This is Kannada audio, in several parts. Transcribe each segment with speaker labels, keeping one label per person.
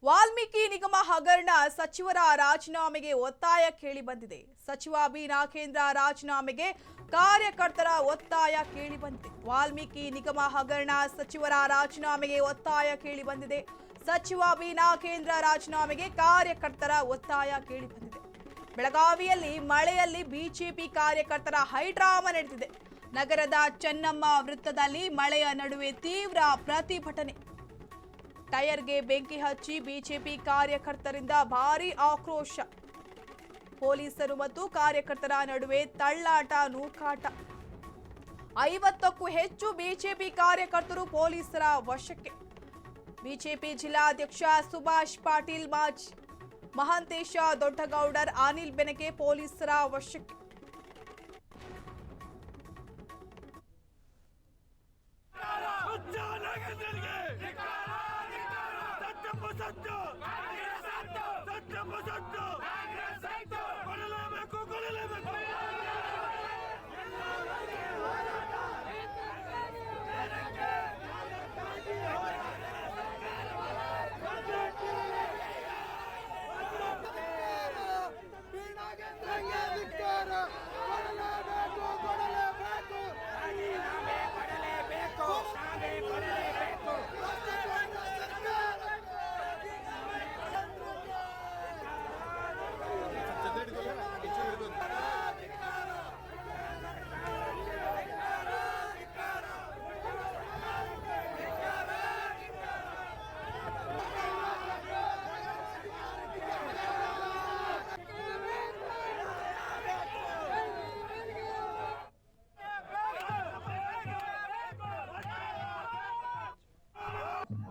Speaker 1: ವಾಲ್ಮೀಕಿ ನಿಗಮ ಹಗರಣ ಸಚಿವರ ರಾಜೀನಾಮೆಗೆ ಒತ್ತಾಯ ಕೇಳಿ ಬಂದಿದೆ. ಸಚಿವ ಬಿ ನಾಗೇಂದ್ರ ರಾಜೀನಾಮೆಗೆ ಕಾರ್ಯಕರ್ತರ ಒತ್ತಾಯ ಕೇಳಿ ಬಂದಿದೆ. ವಾಲ್ಮೀಕಿ ನಿಗಮ ಹಗರಣ ಸಚಿವರ ರಾಜೀನಾಮೆಗೆ ಒತ್ತಾಯ ಕೇಳಿ ಬಂದಿದೆ. ಸಚಿವ ಬಿ ನಾಗೇಂದ್ರ ರಾಜೀನಾಮೆಗೆ ಕಾರ್ಯಕರ್ತರ ಒತ್ತಾಯ ಕೇಳಿ ಬಂದಿದೆ. ಬೆಳಗಾವಿಯಲ್ಲಿ ಮಳೆಯಲ್ಲಿ ಬಿಜೆಪಿ ಕಾರ್ಯಕರ್ತರ ಹೈಡ್ರಾಮಾ ನಡೆದಿದೆ. ನಗರದ ಚೆನ್ನಮ್ಮ ವೃತ್ತದಲ್ಲಿ ಮಳೆಯ ನಡುವೆ ತೀವ್ರ ಪ್ರತಿಭಟನೆ. ಟೈರ್ಗೆ ಬೆಂಕಿ ಹಚ್ಚಿ ಬಿಜೆಪಿ ಕಾರ್ಯಕರ್ತರಿಂದ ಭಾರೀ ಆಕ್ರೋಶ. ಪೊಲೀಸರು ಮತ್ತು ಕಾರ್ಯಕರ್ತರ ನಡುವೆ ತಳ್ಳಾಟ ನೂಕಾಟ. 50ಕ್ಕೂ ಹೆಚ್ಚು ಬಿಜೆಪಿ ಕಾರ್ಯಕರ್ತರು ಪೊಲೀಸರ ವಶಕ್ಕೆ. ಬಿಜೆಪಿ ಜಿಲ್ಲಾಧ್ಯಕ್ಷ ಸುಭಾಷ್ ಪಾಟೀಲ್, ಮಹಾಂತೇಶ ದೊಡ್ಡಗೌಡರ್, ಅನಿಲ್ ಬೆನಕೆ ಪೊಲೀಸರ ವಶಕ್ಕೆ.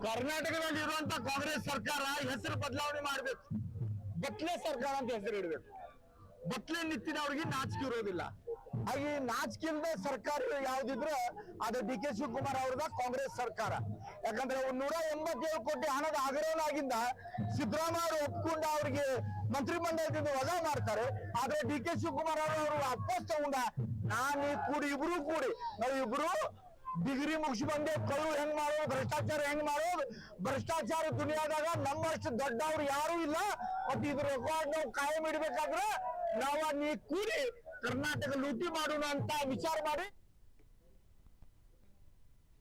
Speaker 2: ಕರ್ನಾಟಕದಲ್ಲಿರುವಂತ ಕಾಂಗ್ರೆಸ್ ಸರ್ಕಾರ ಹೆಸರು ಬದಲಾವಣೆ ಮಾಡಬೇಕು. ಬಟ್ಲೆ ಸರ್ಕಾರ ಅಂತ ಹೆಸರು ಇಡಬೇಕು. ಬಟ್ಲೆ ನಿಂತಿನವ್ರಿಗೆ ನಾಚಿಕೆ ಇರೋದಿಲ್ಲ. ಹಾಗೆ ನಾಚಿಕೆ ಇಲ್ಲದೆ ಸರ್ಕಾರ ಯಾವ್ದಿದ್ರೆ ಅದು ಡಿ ಕೆ ಶಿವಕುಮಾರ್ ಅವ್ರದ ಕಾಂಗ್ರೆಸ್ ಸರ್ಕಾರ. ಯಾಕಂದ್ರೆ 187 ಕೋಟಿ ಹಣದ ಹಗರಣವಾಗಿಂದ ಸಿದ್ದರಾಮಯ್ಯ ಅವರು ಒಪ್ಕೊಂಡ ಅವ್ರಿಗೆ ಮಂತ್ರಿಮಂಡಲದಿಂದ ವಜಾ ಮಾಡ್ತಾರೆ. ಆದ್ರೆ ಡಿ ಕೆ ಶಿವಕುಮಾರ್ ಅವರು ವಾಪಸ್ ತಗೊಂಡ ಇಬ್ರು ಕೂಡಿ ನಾವಿಬ್ರು ಡಿಗ್ರಿ ಮುಗಿಸಿ ಬಂದೆ. ಕಳು ಹೆಂಗ್ ಮಾಡೋದು, ಭ್ರಷ್ಟಾಚಾರ ಹೆಂಗ್ ಮಾಡೋದು, ಭ್ರಷ್ಟಾಚಾರ ದುನಿಯಾದಾಗ ನಮ್ಮಷ್ಟು ದೊಡ್ಡವ್ರು ಯಾರು ಇಲ್ಲ. ಮತ್ತೆ ಇದ್ರ ರೆಕಾರ್ಡ್ ನಾವು ಕಾಯಂ ಇಡ್ಬೇಕಾದ್ರೆ ನಾವು ಕೂಡಿ ಕರ್ನಾಟಕ ಲೂಟಿ ಮಾಡೋಣ ಅಂತ ವಿಚಾರ ಮಾಡಿ